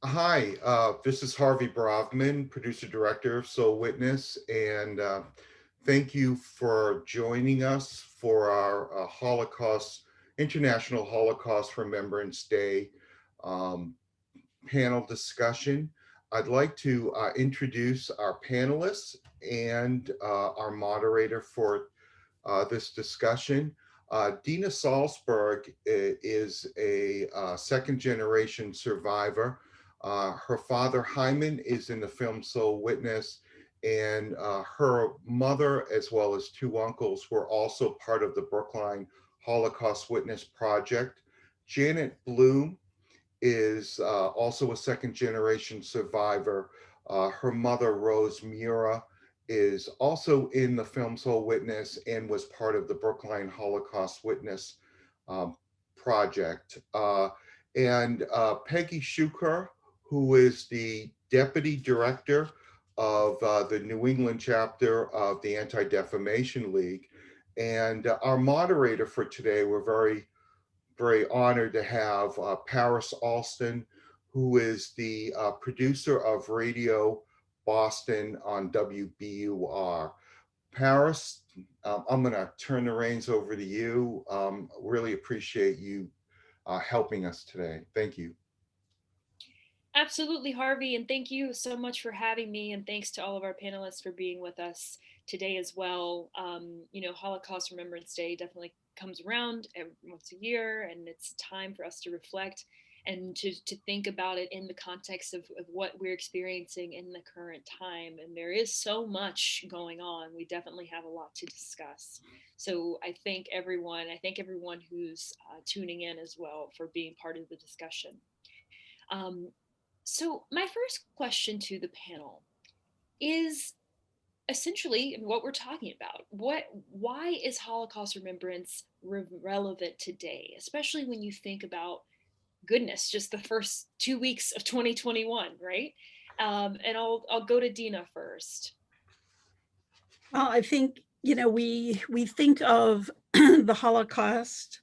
Hi, this is Harvey Bravman, producer director of Soul Witness, and thank you for joining us for our International Holocaust Remembrance Day um, panel discussion. I'd like to introduce our panelists and our moderator for this discussion. Dena Salzberg is a second generation survivor. Her father, Hyman, is in the film Soul Witness, and her mother, as well as two uncles, were also part of the Brookline Holocaust Witness Project. Janet Bloom is also a second generation survivor. Her mother, Rose Mura, is also in the film Soul Witness and was part of the Brookline Holocaust Witness um, project. And Peggy Shukur, who is the deputy director of the New England chapter of the Anti-Defamation League. And our moderator for today, we're very honored to have Paris Alston, who is the producer of Radio Boston on WBUR. Paris, I'm going to turn the reins over to you. Really appreciate you helping us today. Thank you. Absolutely, Harvey, and thank you so much for having me, and thanks to all of our panelists for being with us today as well. Holocaust Remembrance Day definitely comes around once a year, and it's time for us to reflect and to think about it in the context of what we're experiencing in the current time. And there is so much going on. We definitely have a lot to discuss. So I thank everyone who's tuning in as well for being part of the discussion. Um, so, my first question to the panel is essentially what we're talking about. Why is Holocaust remembrance relevant today, especially when you think about goodness, just the first 2 weeks of 2021, right? And I'll go to Dena first. Well, I think we think of the Holocaust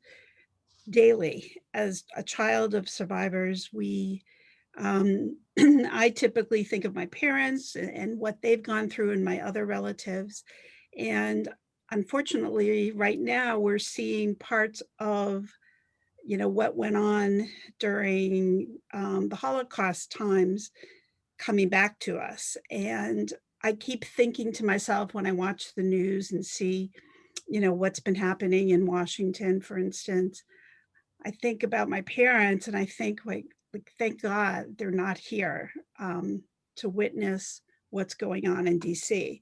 daily. As a child of survivors, I typically think of my parents and what they've gone through and my other relatives. And unfortunately, right now we're seeing parts of what went on during the Holocaust times coming back to us. And I keep thinking to myself when I watch the news and see, what's been happening in Washington, for instance. I think about my parents and I think like thank God they're not here to witness what's going on in DC.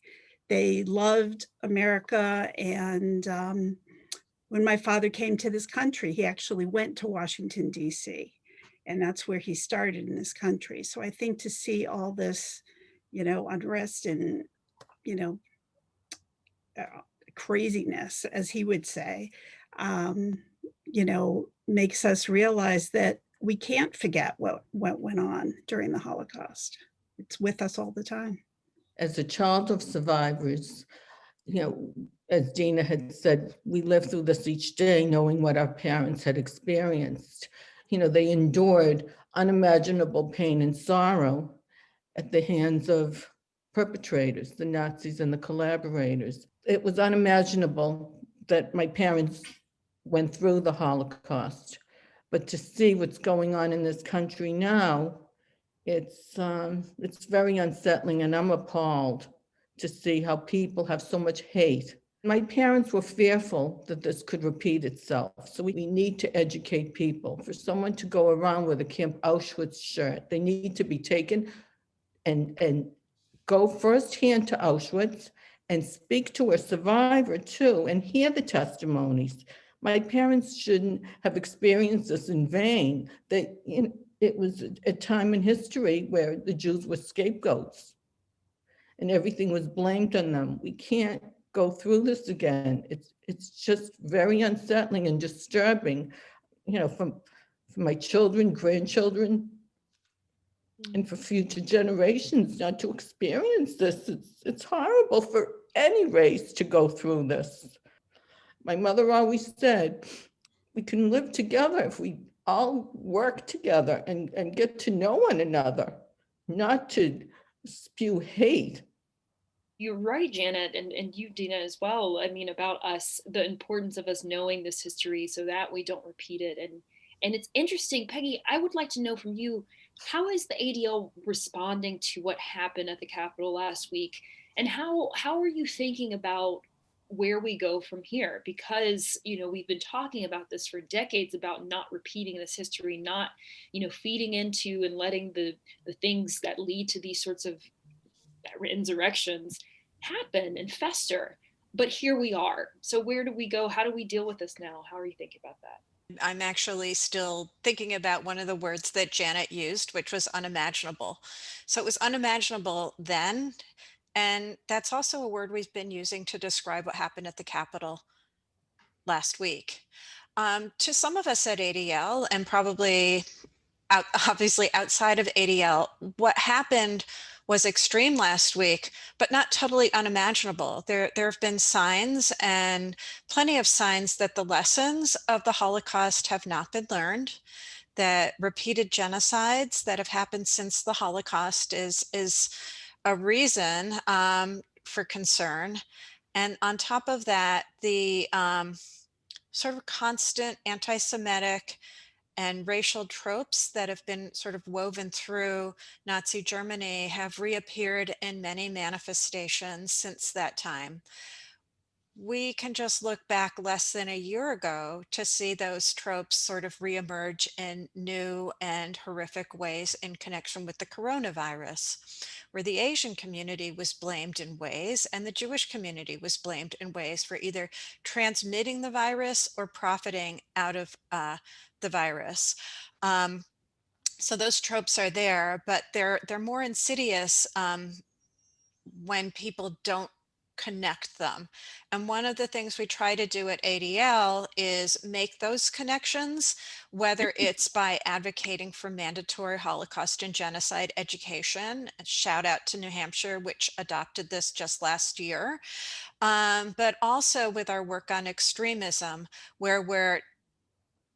They loved America, and when my father came to this country, he actually went to Washington, DC, and that's where he started in this country. So I think to see all this, unrest and, you know, craziness, as he would say, um, makes us realize that we can't forget what went on during the Holocaust. It's with us all the time. As a child of survivors, as Dena had said, we live through this each day knowing what our parents had experienced. They endured unimaginable pain and sorrow at the hands of perpetrators, the Nazis and the collaborators. It was unimaginable that my parents went through the Holocaust, but to see what's going on in this country now, it's very unsettling, and I'm appalled to see how people have so much hate. My parents were fearful that this could repeat itself. So we need to educate people. For someone to go around with a Camp Auschwitz shirt, they need to be taken and go firsthand to Auschwitz and speak to a survivor too, and hear the testimonies. My parents shouldn't have experienced this in vain. It was a time in history where the Jews were scapegoats and everything was blamed on them. We can't go through this again. It's just very unsettling and disturbing, for my children, grandchildren, and for future generations not to experience this. It's horrible for any race to go through this. My mother always said, we can live together if we all work together and get to know one another, not to spew hate. You're right, Janet, and you, Dena, as well. I mean, about us, the importance of us knowing this history so that we don't repeat it. And it's interesting, Peggy, I would like to know from you, how is the ADL responding to what happened at the Capitol last week? And how are you thinking about where we go from here? Because, we've been talking about this for decades, about not repeating this history, not, feeding into and letting the things that lead to these sorts of insurrections happen and fester. But here we are. So where do we go? How do we deal with this now? How are you thinking about that? I'm actually still thinking about one of the words that Janet used, which was unimaginable. So it was unimaginable then. And that's also a word we've been using to describe what happened at the Capitol last week. To some of us at ADL, and probably obviously outside of ADL, what happened was extreme last week, but not totally unimaginable. There have been signs, and plenty of signs, that the lessons of the Holocaust have not been learned, that repeated genocides that have happened since the Holocaust is a reason for concern. And on top of that, the sort of constant anti-Semitic and racial tropes that have been sort of woven through Nazi Germany have reappeared in many manifestations since that time. We can just look back less than a year ago to see those tropes sort of reemerge in new and horrific ways in connection with the coronavirus, where the Asian community was blamed in ways and the Jewish community was blamed in ways for either transmitting the virus or profiting out of the virus. So those tropes are there, but they're more insidious when people don't connect them. And one of the things we try to do at ADL is make those connections, whether it's by advocating for mandatory Holocaust and genocide education. Shout out to New Hampshire, which adopted this just last year. But also with our work on extremism, where we're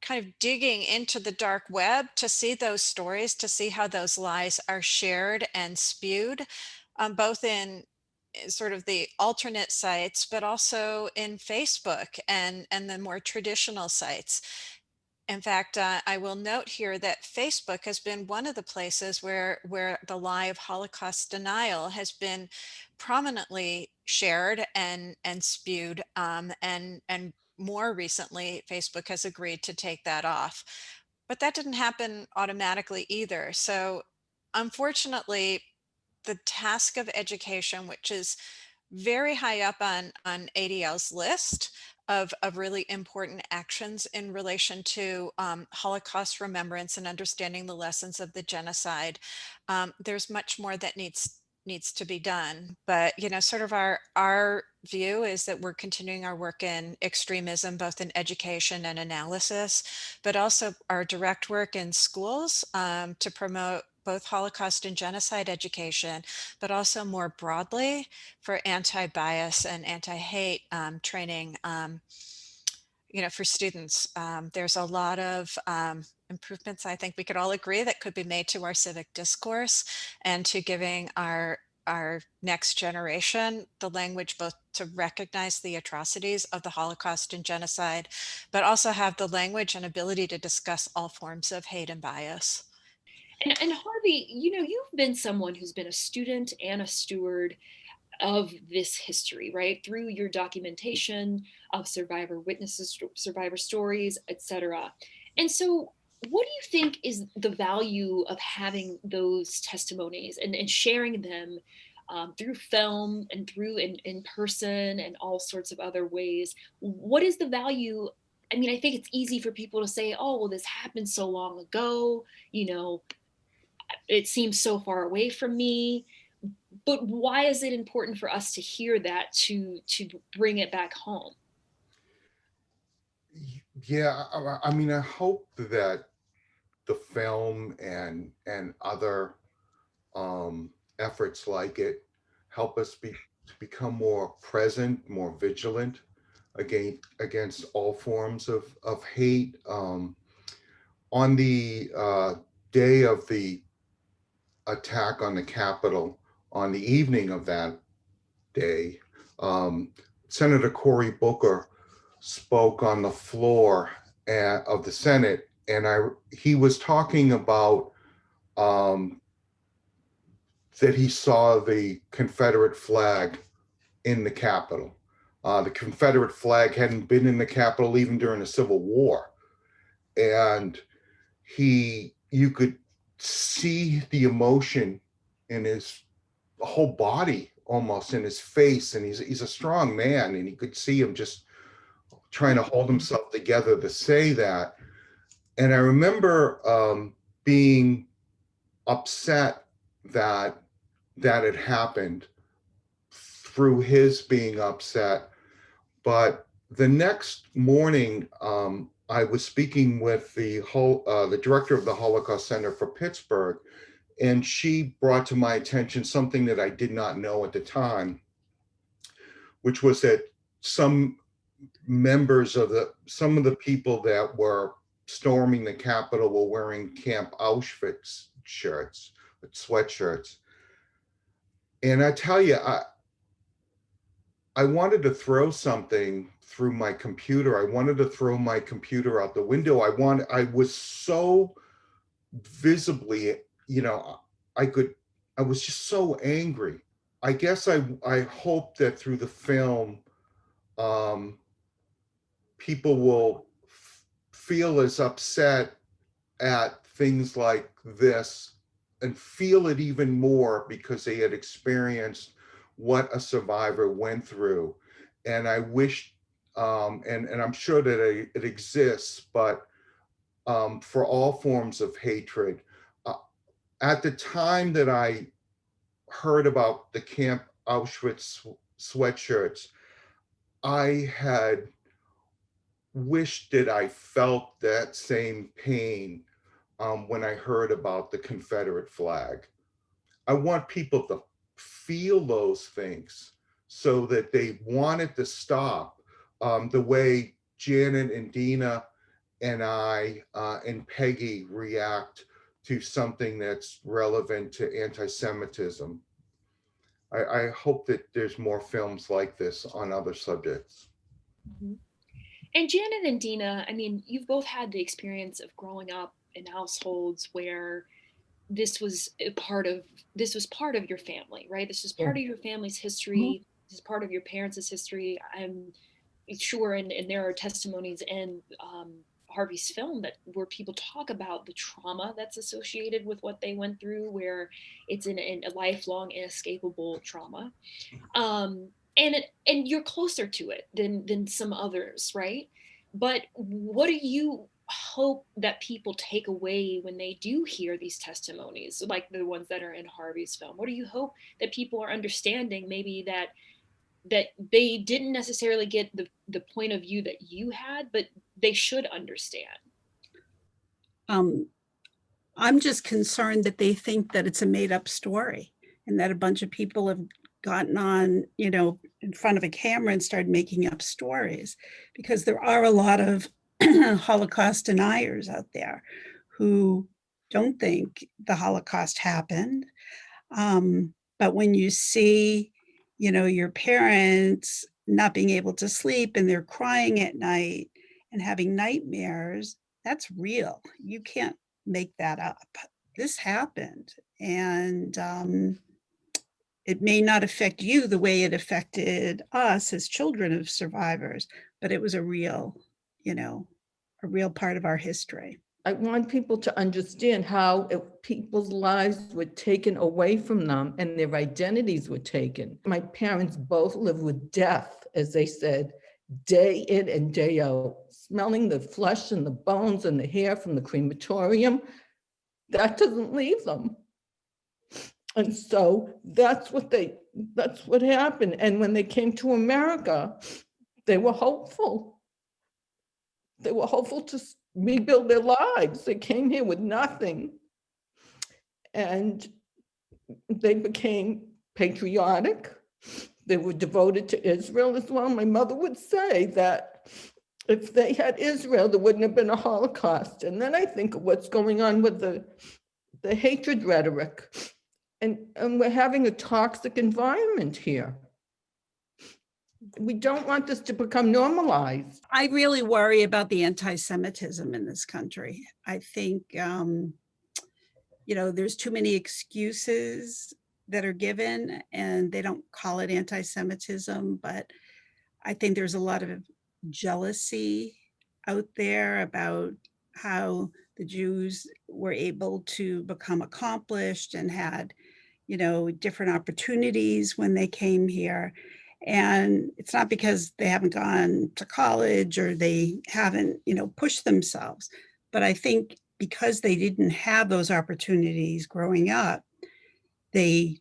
kind of digging into the dark web to see those stories, to see how those lies are shared and spewed, both in sort of the alternate sites, but also in Facebook and the more traditional sites. In fact, I will note here that Facebook has been one of the places where the lie of Holocaust denial has been prominently shared and spewed, and more recently, Facebook has agreed to take that off. But that didn't happen automatically either. So unfortunately, the task of education, which is very high up on ADL's list of really important actions in relation to Holocaust remembrance and understanding the lessons of the genocide, there's much more that needs to be done. But sort of our view is that we're continuing our work in extremism, both in education and analysis, but also our direct work in schools to promote both Holocaust and genocide education, but also more broadly for anti-bias and anti-hate training, for students. There's a lot of improvements, I think we could all agree, that could be made to our civic discourse and to giving our next generation the language both to recognize the atrocities of the Holocaust and genocide, but also have the language and ability to discuss all forms of hate and bias. And Harvey, you've been someone who's been a student and a steward of this history, right? Through your documentation of survivor witnesses, survivor stories, etc. And so what do you think is the value of having those testimonies and sharing them through film and through in person and all sorts of other ways? What is the value? I mean, I think it's easy for people to say, oh, well, this happened so long ago, it seems so far away from me. But why is it important for us to hear that, to bring it back home? Yeah, I mean, I hope that the film and other efforts like it help us to become more present, more vigilant against all forms of hate. on the day of the attack on the Capitol, on the evening of that day, Senator Cory Booker spoke on the floor of the Senate, and he was talking about that he saw the Confederate flag in the Capitol. The Confederate flag hadn't been in the Capitol even during the Civil War. And you could see the emotion in his whole body, almost in his face. And he's a strong man, and you could see him just trying to hold himself together to say that. And I remember being upset that had happened, through his being upset. But the next morning, I was speaking with the director of the Holocaust Center for Pittsburgh, and she brought to my attention something that I did not know at the time, which was that some of the people that were storming the Capitol were wearing Camp Auschwitz shirts, sweatshirts. And I tell you, I wanted to throw something through my computer. I wanted to throw my computer out the window. I was so visibly, I was just so angry. I guess I hope that through the film, people will feel as upset at things like this and feel it even more because they had experienced what a survivor went through. And I wish, and I'm sure that it exists, but for all forms of hatred, at the time that I heard about the Camp Auschwitz sweatshirts, I had wished that I felt that same pain when I heard about the Confederate flag. I want people to feel those things so that they want it to stop, the way Janet and Dena and I and Peggy react to something that's relevant to anti-Semitism. I hope that there's more films like this on other subjects. Mm-hmm. And Janet and Dena, I mean, you've both had the experience of growing up in households where this was part of your family, right? This is part of your family's history. Mm-hmm. This is part of your parents' history. I'm sure, and there are testimonies in Harvey's film where people talk about the trauma that's associated with what they went through, where it's in a lifelong inescapable trauma. And you're closer to it than some others, right? But what do you hope that people take away when they do hear these testimonies, like the ones that are in Harvey's film? What do you hope that people are understanding, maybe that they didn't necessarily get the point of view that you had, but they should understand? I'm just concerned that they think that it's a made-up story and that a bunch of people have gotten on, in front of a camera and started making up stories, because there are a lot of Holocaust deniers out there who don't think the Holocaust happened. But when you see, your parents not being able to sleep and they're crying at night and having nightmares, that's real. You can't make that up. This happened. And it may not affect you the way it affected us as children of survivors, but it was a real part of our history. I want people to understand how people's lives were taken away from them and their identities were taken. My parents both lived with death, as they said, day in and day out, smelling the flesh and the bones and the hair from the crematorium. That doesn't leave them. And so that's what happened. And when they came to America, they were hopeful. They were hopeful to rebuild their lives. They came here with nothing. And they became patriotic. They were devoted to Israel as well. My mother would say that If they had Israel, there wouldn't have been a Holocaust. And then I think of what's going on with the hatred rhetoric. And we're having a toxic environment here. We don't want this to become normalized. I really worry about the anti-Semitism in this country. I think, there's too many excuses that are given and they don't call it anti-Semitism, but I think there's a lot of jealousy out there about how the Jews were able to become accomplished and had, different opportunities when they came here. And it's not because they haven't gone to college or they haven't, pushed themselves, but I think because they didn't have those opportunities growing up, they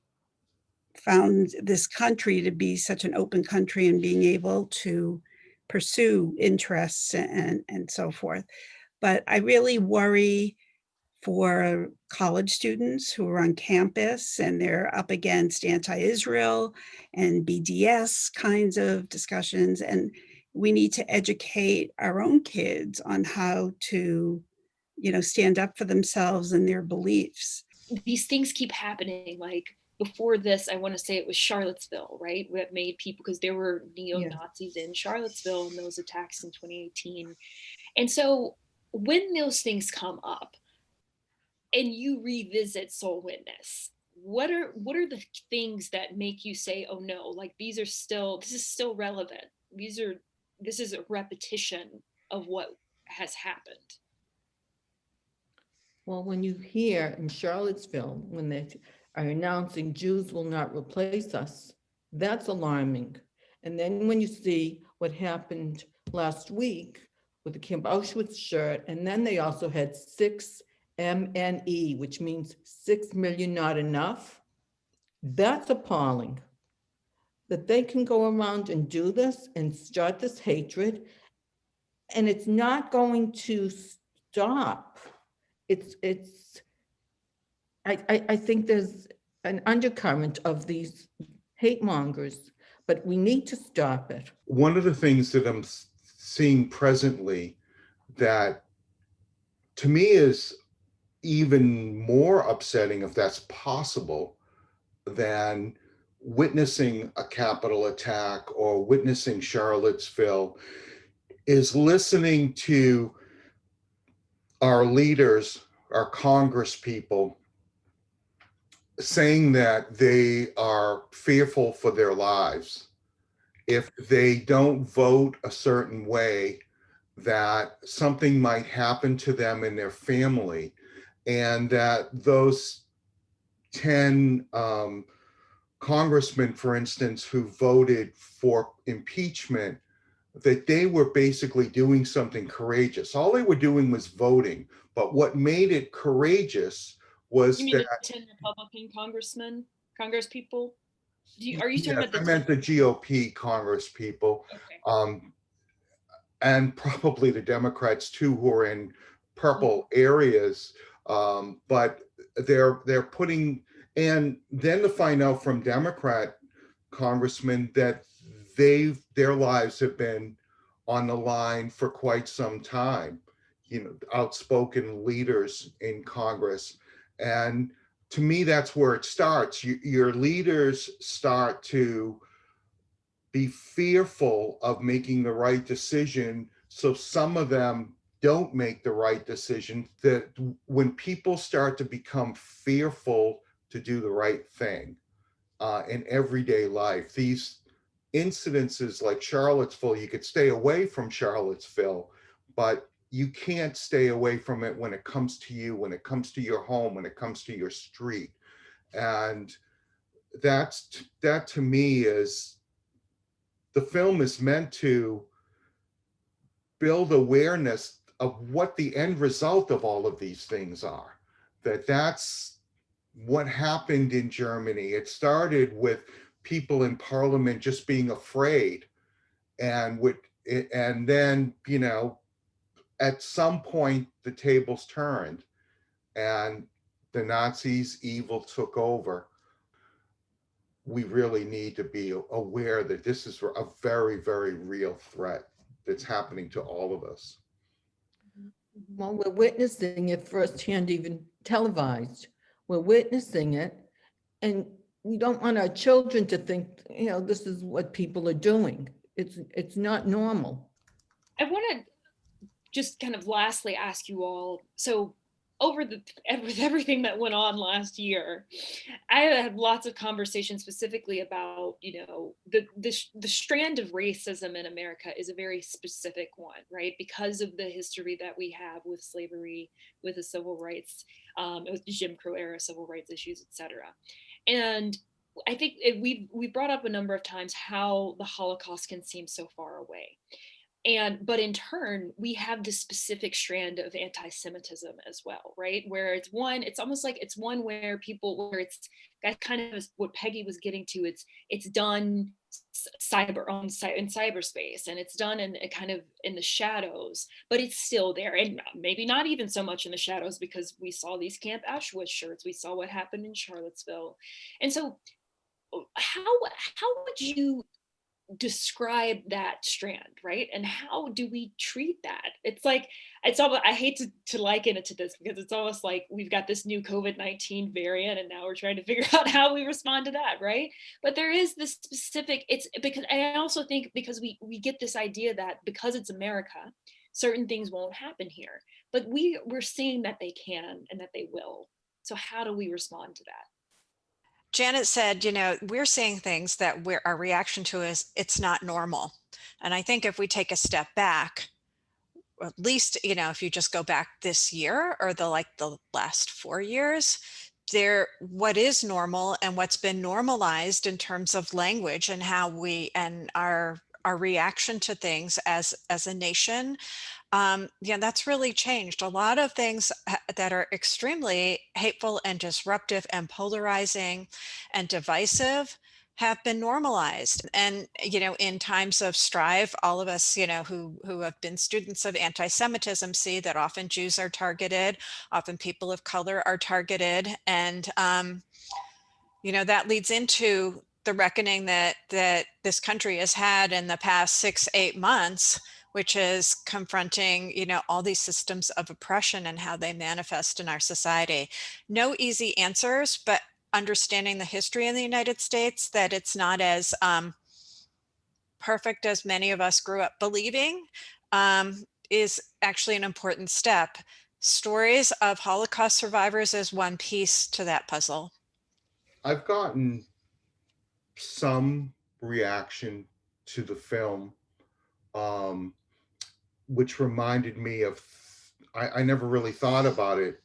found this country to be such an open country and being able to pursue interests and so forth. But I really worry for college students who are on campus and they're up against anti-Israel and BDS kinds of discussions. And we need to educate our own kids on how to, stand up for themselves and their beliefs. These things keep happening. Like before this, I want to say it was Charlottesville, right? That made people, because there were neo-Nazis in Charlottesville and those attacks in 2018. And so when those things come up and you revisit Soul Witness, what are the things that make you say, oh no, like this is still relevant. This is a repetition of what has happened. Well, when you hear in Charlottesville, when they are announcing Jews will not replace us, that's alarming. And then when you see what happened last week with the Camp Auschwitz shirt, and then they also had 6 MNE, which means 6 million not enough, that's appalling. That they can go around and do this and start this hatred, and it's not going to stop. I think there's an undercurrent of these hate mongers, but we need to stop it. One of the things that I'm seeing presently that to me is even more upsetting, if that's possible, than witnessing a Capitol attack or witnessing Charlottesville, is listening to our leaders, our Congress people, saying that they are fearful for their lives. If they don't vote a certain way, that something might happen to them and their family, and that those 10 congressmen, for instance, who voted for impeachment, that they were basically doing something courageous. All they were doing was voting, but what made it courageous was You mean that the 10 Republican Congress people? Are you talking about I meant the GOP Congress people, Okay. And probably the Democrats too, who are in purple areas, but they're putting, and then to find out from Democrat congressmen that their lives have been on the line for quite some time, outspoken leaders in Congress. And to me, that's where it starts. Your leaders start to be fearful of making the right decision. So some of them don't make the right decision. That when people start to become fearful to do the right thing in everyday life, these incidences like Charlottesville, you could stay away from Charlottesville, but you can't stay away from it when it comes to you, when it comes to your home, when it comes to your street. And that to me is, the film is meant to build awareness of what the end result of all of these things are. That's what happened in Germany. It started with people in parliament just being afraid, and then at some point the tables turned and the Nazis' evil took over. We really need to be aware that this is a very, very real threat. that's happening to all of us. Well, we're witnessing it firsthand, even televised. We're witnessing it, and we don't want our children to think, this is what people are doing. It's not normal. I want to just kind of lastly ask you all, so with everything that went on last year, I had lots of conversations specifically about, the strand of racism in America is a very specific one, right? Because of the history that we have with slavery, with the civil rights, with Jim Crow era civil rights issues, et cetera. And I think we brought up a number of times how the Holocaust can seem so far away. But in turn, we have this specific strand of anti-Semitism as well, right? Where it's almost like it's one where it's that kind of what Peggy was getting to. It's done in cyberspace, and it's done in a kind of in the shadows, but it's still there, and maybe not even so much in the shadows, because we saw these Camp Auschwitz shirts, we saw what happened in Charlottesville, and so how would you describe that strand, right? And how do we treat that? It's almost, I hate to liken it to this, because it's almost like we've got this new COVID-19 variant, and now we're trying to figure out how we respond to that, right? But there is this specific, it's because I also think because we get this idea that because it's America, certain things won't happen here, but we're seeing that they can and that they will. So how do we respond to that? Janet said, we're seeing things that our reaction to is it's not normal. And I think if we take a step back, or at least, if you just go back this year or the last 4 years, what is normal and what's been normalized in terms of language and how we and our reaction to things as a nation, that's really changed. A lot of things that are extremely hateful and disruptive and polarizing and divisive have been normalized. And, in times of strife, all of us, who have been students of anti-Semitism see that often Jews are targeted, often people of color are targeted. And, that leads into the reckoning that this country has had in the past 6-8 months, which is confronting, all these systems of oppression and how they manifest in our society. No easy answers, but understanding the history in the United States, that it's not as perfect as many of us grew up believing, is actually an important step. Stories of Holocaust survivors is one piece to that puzzle. I've gotten some reaction to the film, which reminded me of, I never really thought about it,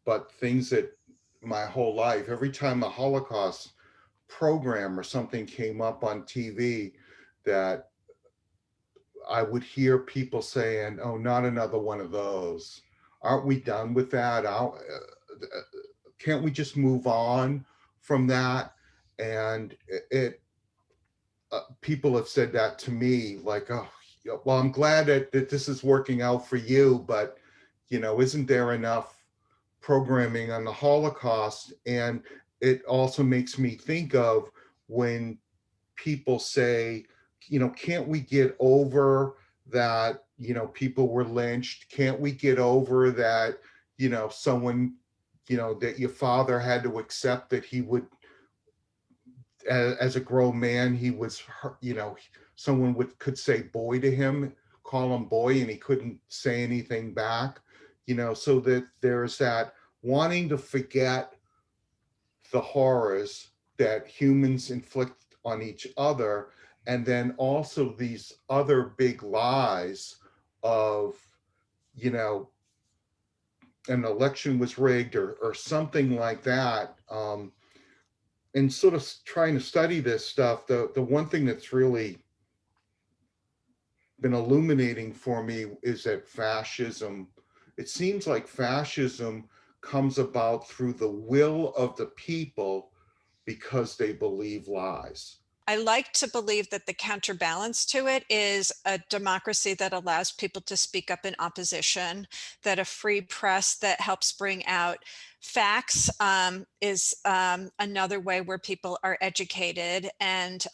but things that my whole life, every time a Holocaust program or something came up on TV, that I would hear people saying, "Oh, not another one of those. Aren't we done with that? Can't we just move on from that?" And people have said that to me, like, "Oh, well, I'm glad that this is working out for you, but isn't there enough programming on the Holocaust?" And it also makes me think of when people say, can't we get over that, people were lynched? Can't we get over that, someone, that your father had to accept that he would, as a grown man, he was, someone could say boy to him, call him boy, and he couldn't say anything back, so that there's that wanting to forget the horrors that humans inflict on each other. And then also these other big lies of, an election was rigged or something like that. And sort of trying to study this stuff, the one thing that's really been illuminating for me is that fascism, it seems like fascism comes about through the will of the people because they believe lies. I like to believe that the counterbalance to it is a democracy that allows people to speak up in opposition, that a free press that helps bring out facts is another way where people are educated. And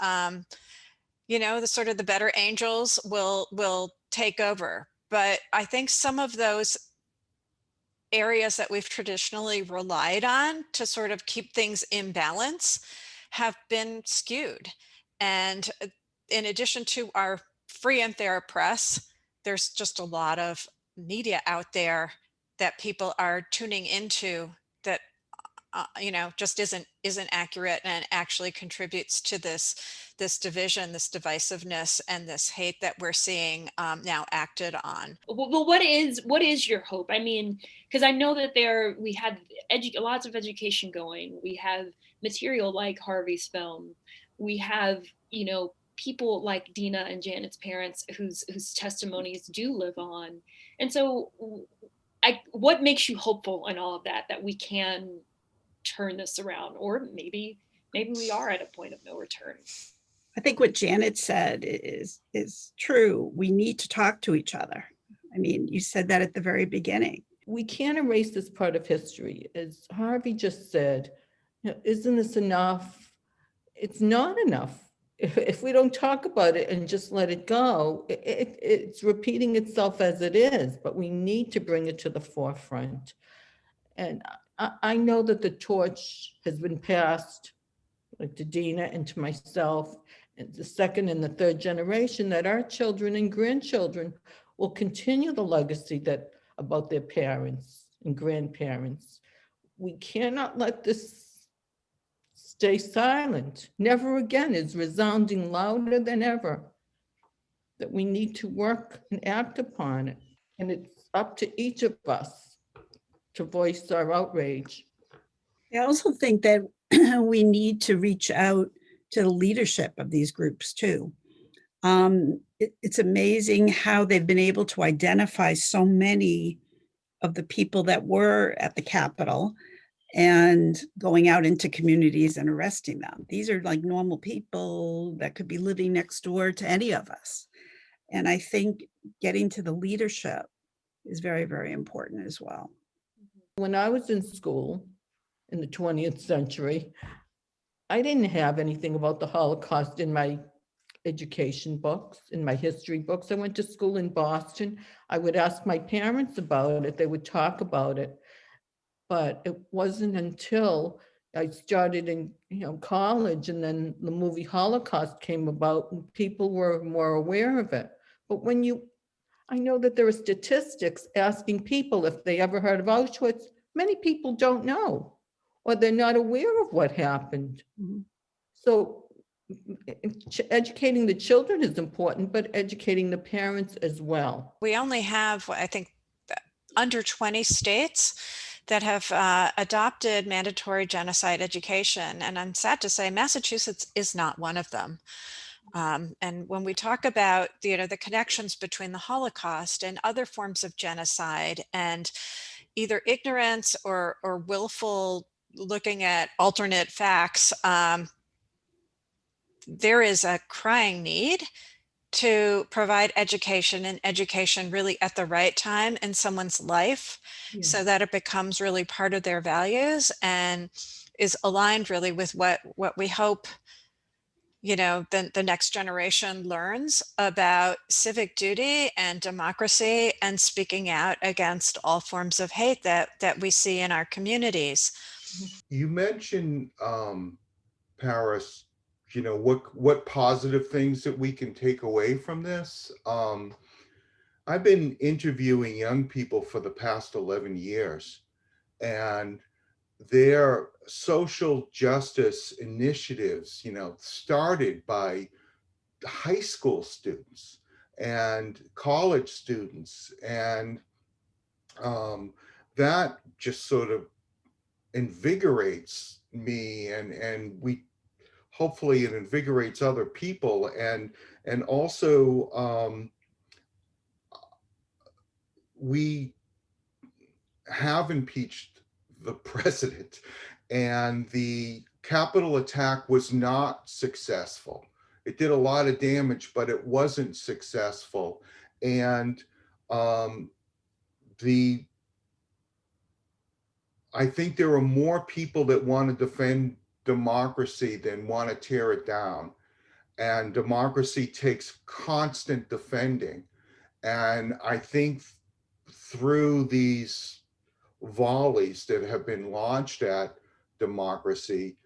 the sort of the better angels will take over. But I think some of those areas that we've traditionally relied on to sort of keep things in balance have been skewed. And in addition to our free and fair press, there's just a lot of media out there that people are tuning into that just isn't accurate and actually contributes to this division, this divisiveness, and this hate that we're seeing now acted on. Well, what is your hope? I mean, because I know that we had lots of education going. We have material like Harvey's film. We have people like Dena and Janet's parents whose testimonies do live on. And so, what makes you hopeful in all of that we can turn this around, or maybe we are at a point of no return? I think what Janet said is true. We need to talk to each other. I mean, you said that at the very beginning. We can't erase this part of history. As Harvey just said, isn't this enough? It's not enough. If we don't talk about it and just let it go, it's repeating itself as it is, but we need to bring it to the forefront. And I know that the torch has been passed, like to Dena and to myself, and the second and the third generation, that our children and grandchildren will continue the legacy about their parents and grandparents. We cannot let this stay silent. Never again is resounding louder than ever, that we need to work and act upon it. And it's up to each of us to voice our outrage. I also think that we need to reach out to the leadership of these groups too. It's amazing how they've been able to identify so many of the people that were at the Capitol and going out into communities and arresting them. These are like normal people that could be living next door to any of us. And I think getting to the leadership is very, very important as well. When I was in school in the 20th century, I didn't have anything about the Holocaust in my education books, in my history books. I went to school in Boston. I would ask my parents about it. They would talk about it. But it wasn't until I started in college, and then the movie Holocaust came about and people were more aware of it. But I know that there are statistics asking people if they ever heard of Auschwitz. Many people don't know, or they're not aware of what happened. Mm-hmm. So educating the children is important, but educating the parents as well. We only have, I think, under 20 states that have adopted mandatory genocide education. And I'm sad to say Massachusetts is not one of them. And when we talk about the connections between the Holocaust and other forms of genocide, and either ignorance or willful looking at alternate facts, there is a crying need to provide education, and education really at the right time in someone's life, so that it becomes really part of their values and is aligned really with what we hope the next generation learns about civic duty and democracy, and speaking out against all forms of hate that we see in our communities. You mentioned, Paris, what positive things that we can take away from this. I've been interviewing young people for the past 11 years, and their social justice initiatives, started by high school students and college students. And that just sort of invigorates me, and we hopefully it invigorates other people. And also we have impeached the president, and the Capitol attack was not successful. It did a lot of damage, but it wasn't successful. And I think there are more people that want to defend democracy than want to tear it down. and democracy takes constant defending. And I think through these volleys that have been launched at democracy,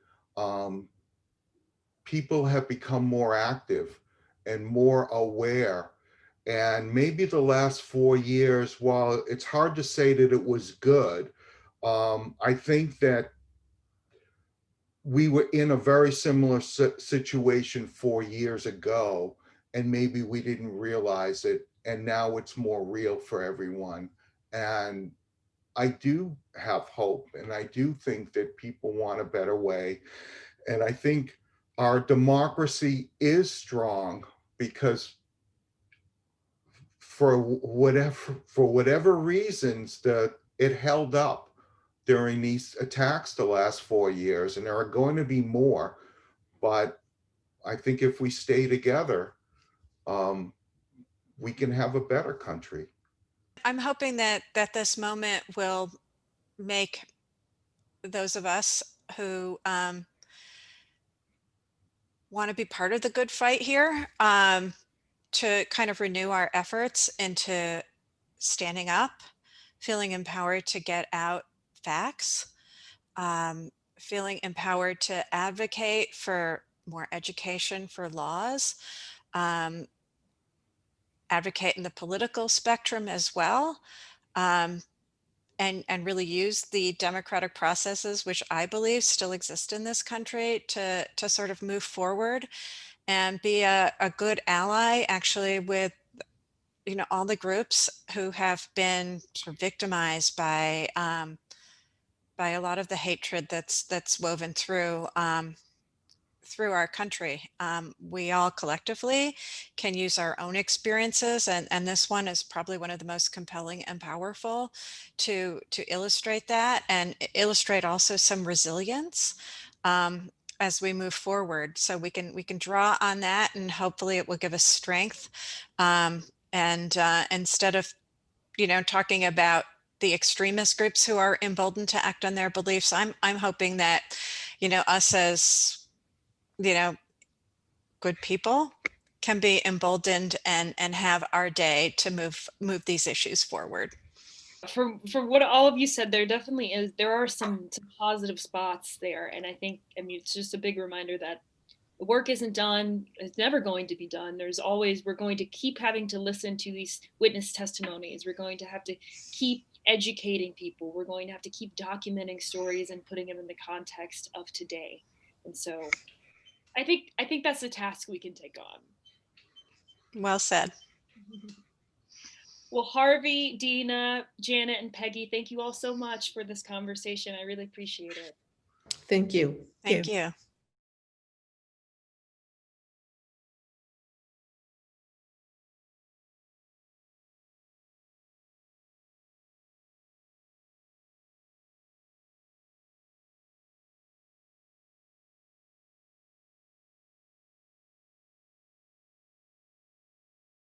people have become more active and more aware. And maybe the last 4 years, while it's hard to say that it was good, I think that we were in a very similar situation 4 years ago, and maybe we didn't realize it. And now it's more real for everyone. And I do have hope, and I do think that people want a better way. And I think our democracy is strong because for whatever reasons that it held up during these attacks the last 4 years, and there are going to be more. But I think if we stay together, we can have a better country. I'm hoping that this moment will make those of us who want to be part of the good fight here to kind of renew our efforts into standing up, feeling empowered to get out facts, feeling empowered to advocate for more education for laws, advocate in the political spectrum as well, and really use the democratic processes, which I believe still exist in this country, to sort of move forward and be a good ally actually with all the groups who have been sort of victimized by a lot of the hatred that's woven through our country. We all collectively can use our own experiences, and this one is probably one of the most compelling and powerful to illustrate that, and illustrate also some resilience as we move forward. So we can draw on that, and hopefully it will give us strength. And instead of talking about the extremist groups who are emboldened to act on their beliefs, I'm hoping that us as good people can be emboldened and have our day to move these issues forward. For what all of you said, there are some positive spots there, and I mean it's just a big reminder that the work isn't done. It's never going to be done. We're going to keep having to listen to these witness testimonies. We're going to have to keep educating people. We're going to have to keep documenting stories and putting them in the context of today. And so I think that's a task we can take on. Well said. Well, Harvey, Dena, Janet, and Peggy, thank you all so much for this conversation. I really appreciate it. Thank you. Thank you.